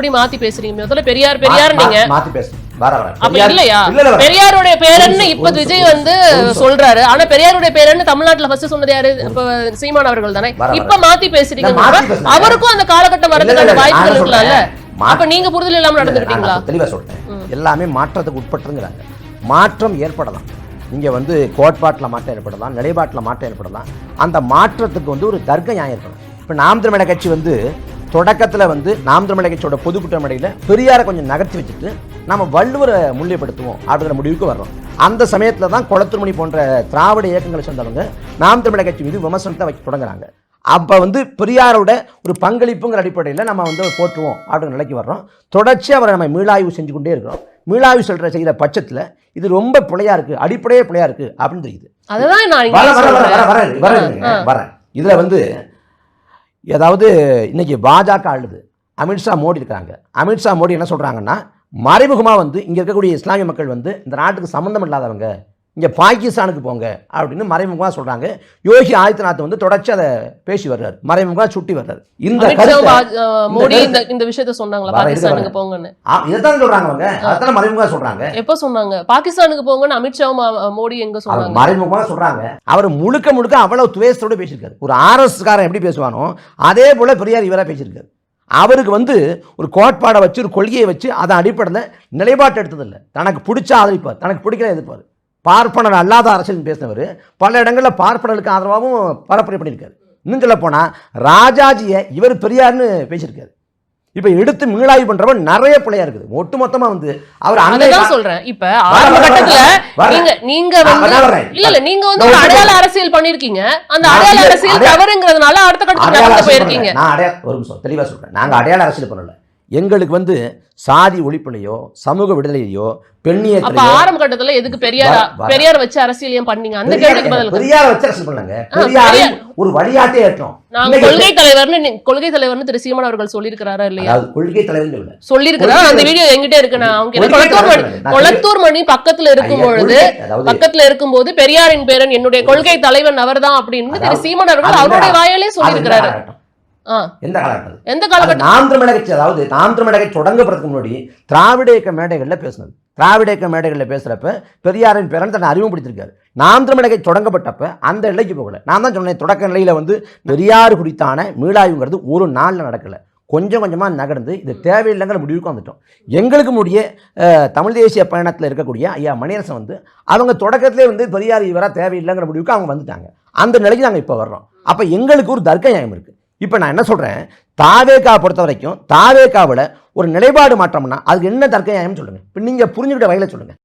அப்படி மாத்தி பேசுறீங்க. முதல்ல பெரியார் பெரியார் நீங்க மாத்தி பேசுறீங்க. வர அப்ப இல்லையா பெரியாருடைய பேரன்னு இப்ப விஜய் வந்து சொல்றாரு. ஆனா பெரியாருடைய பேரன்னு தமிழ்நாட்டுல ஃபர்ஸ்ட் சொன்னது யாரு? இப்ப சீமான் அவர்கள் தானே. இப்ப மாத்தி பேசுறீங்க. அவருக்கும் அந்த காலகட்டம் வரதுக்கான வாய்ப்புகள் இருக்கலாம்ல. அப்ப நீங்க புரிதல் இல்லாம நடந்துக்கிட்டீங்களா? தெளிவா சொல்றேன். எல்லாமே மாற்றத்துக்கு உட்பட்டுங்கிறாங்க. மாற்றம் ஏற்படலாம். இங்க வந்து கோட்பாட்டில் மாற்றம் ஏற்படலாம், நிலைப்பாட்டில் மாற்றம் ஏற்படலாம். அந்த மாற்றத்துக்கு வந்து ஒரு தர்க்க நியாயம் இருக்கணும். இப்ப நாம் தமிழர் கட்சி வந்து தொடக்கத்துல வந்து நாம் தமிழர் கட்சியோட பொதுக்கூட்ட மேடையில பெரியாரை கொஞ்சம் நகர்த்தி வச்சுட்டு நம்ம வள்ளுவரை முன்னிலைப்படுத்துவோம் அப்படிங்கிற முடிவுக்கு வர்றோம். அந்த சமயத்துல தான் கொளத்தூர்மணி போன்ற திராவிட இயக்கங்களை சேர்ந்தவங்க நாம் தமிழர் கட்சி மீது விமர்சனத்தை வைக்க தொடங்குறாங்க. அப்போ வந்து பெரியாரோட ஒரு பங்களிப்புங்கிற அடிப்படையில் நம்ம வந்து போற்றுவோம் அப்படிங்கிற நிலைக்கு வர்றோம். தொடர்ச்சியாக அவரை நம்ம மீளாய்வு செஞ்சு கொண்டே இருக்கிறோம். மீளாய்வு செய்கிற பட்சத்தில் இது ரொம்ப பிழையா இருக்கு, அடிப்படையே பிழையா இருக்கு அப்படின்னு தெரியுது. வரேன். இதுல வந்து ஏதாவது இன்னைக்கு பாஜக ஆளுது, அமித்ஷா மோடி இருக்காங்க. அமித்ஷா மோடி என்ன சொல்றாங்கன்னா, மறைமுகமாக வந்து இங்கே இருக்கக்கூடிய இஸ்லாமிய மக்கள் வந்து இந்த நாட்டுக்கு சம்மந்தம் இல்லாதவங்க, இங்கே பாகிஸ்தானுக்கு போங்க அப்படின்னு மறைமுகமாக சொல்றாங்க. யோகி ஆதித்யநாத் வந்து தொடர்ச்சி அதை பேசி வர்றாரு, மறைமுகமாக சுட்டி வர்றாரு. இந்த விஷயத்தை சொன்னாங்களா பாகிஸ்தானுக்கு போங்கன்னு? இதைத்தான் சொல்றாங்க அவங்க, அதான் மறைமுகமாக சொல்றாங்க. எப்போ சொன்னாங்க பாகிஸ்தானுக்கு போங்கன்னு? அமித்ஷா மோடி எங்க சொன்னாங்க? மறைமுகமாக சொல்றாங்க. அவர் முழுக்க முழுக்க அவ்வளவு துவேஷத்தோட பேசியிருக்காரு. ஒரு RS காரன் எப்படி பேசுவானோ அதே போல பெரியார் இவரா பேசியிருக்காரு. அவருக்கு வந்து ஒரு கோட்பாடை வச்சு ஒரு கொள்கையை வச்சு அதன் அடிப்படையில் நிலைப்பாட்டு எடுத்ததில்லை. தனக்கு பிடிச்சா ஆதரிப்பார், தனக்கு பிடிக்கல எதிர்ப்பார். பார்ப்பனர் அல்லாத அரசியல் பேசினவர் பல இடங்களில் பார்ப்பனர்களுக்கு ஆதரவாகவும் பரப்புரை பண்ணியிருக்காரு. இன்னும் சொல்ல போனால் ராஜாஜியை இவர் பெரியார்னு பேசியிருக்காரு. இப்ப எடுத்து மீளாய்வு பண்றவ நிறைய பிள்ளையா இருக்குது. ஒட்டுமொத்தமா வந்து அவர் அங்கதான் சொல்றேன். இப்ப ஆரம்ப கட்டத்துல நீங்க வந்து இல்ல நீங்க வந்து ஒரு அடையாள அரசியல் பண்ணிருக்கீங்க. அந்த அடையாள அரசியல் தவறுங்கிறதுனால அடுத்த கட்டத்துக்கு நகர்ந்து போயிருக்கீங்க. நான் ஒரு நிமிஷம் தெளிவா சொல்றேன். நாங்க அடையாள அரசியல் பண்ணல. எங்களுக்கு வந்து சாதி ஒழிப்புலையோ சமூக விடுதலையோ அப்ப ஆரம்ப கட்டத்துல எதுக்கு பெரியார் வச்சு அரசியல் ஏன் பண்ணீங்க? அந்த கேள்விக்கு பதில் பெரியார் வச்சு அரசியல் பண்ணாங்க. பெரியாரை ஒரு வழிகாட்டே ஏற்றோம். நான் கொள்கை தலைவர்னு திரு சீமான் அவர்கள் சொல்லியிருக்கிறாரா இல்லையா? கொள்கை தலைவர் சொல்லியிருக்கிறார். அந்த வீடியோ எங்கிட்ட இருக்கு. நான் கொளத்தூர் மணி பக்கத்துல இருக்கும்போது பெரியாரின் பேரன் என்னுடைய கொள்கை தலைவன் அவர் தான் அப்படின்னு திரு சீமான் அவர்கள் அவருடைய வாயாலே சொல்லியிருக்கிறாரு. எந்த காலகட்டம்? நாம் தமிழர் கட்சி, அதாவது நாம் தமிழர் கட்சி தொடங்கப்படுறதுக்கு முன்னாடி திராவிட இயக்க மேடைகளில் பேசினது. திராவிட இயக்க மேடைகளில் பேசுறப்ப பெரியாரின் பேரன் தன்னை அறிமுகப்படுத்திருக்காரு. நாம் தமிழர் கட்சி தொடங்கப்பட்டப்ப அந்த நிலைக்கு போகல. நான் தான் சொன்னேன், தொடக்க நிலையில வந்து பெரியார் குறித்தான மீளாய்வுங்கிறது ஒரு நாள்ல நடக்கல. கொஞ்சம் கொஞ்சமாக நகர்ந்து இது தேவையில்லைங்கிற முடிவுக்கு வந்துட்டோம். எங்களுக்கு முடிய தமிழ் தேசிய பயணத்தில் இருக்கக்கூடிய ஐயா மணியரசன் வந்து அவங்க தொடக்கத்திலே வந்து பெரியார் இவராக தேவையில்லைங்கிற முடிவுக்கு அவங்க வந்துட்டாங்க. அந்த நிலைக்கு நாங்கள் இப்போ வர்றோம். அப்போ எங்களுக்கு ஒரு தர்க்க நியாயம் இருக்குது. இப்போ நான் என்ன சொல்கிறேன், தாவேகா பொறுத்த வரைக்கும் தாவேகாவில் ஒரு நிலைப்பாடு மாற்றம்னா அதுக்கு என்ன தர்க்க நியாயம் சொல்லுங்கள். இப்போ நீங்கள் புரிஞ்சுக்கிட்ட வகையில் சொல்லுங்கள்.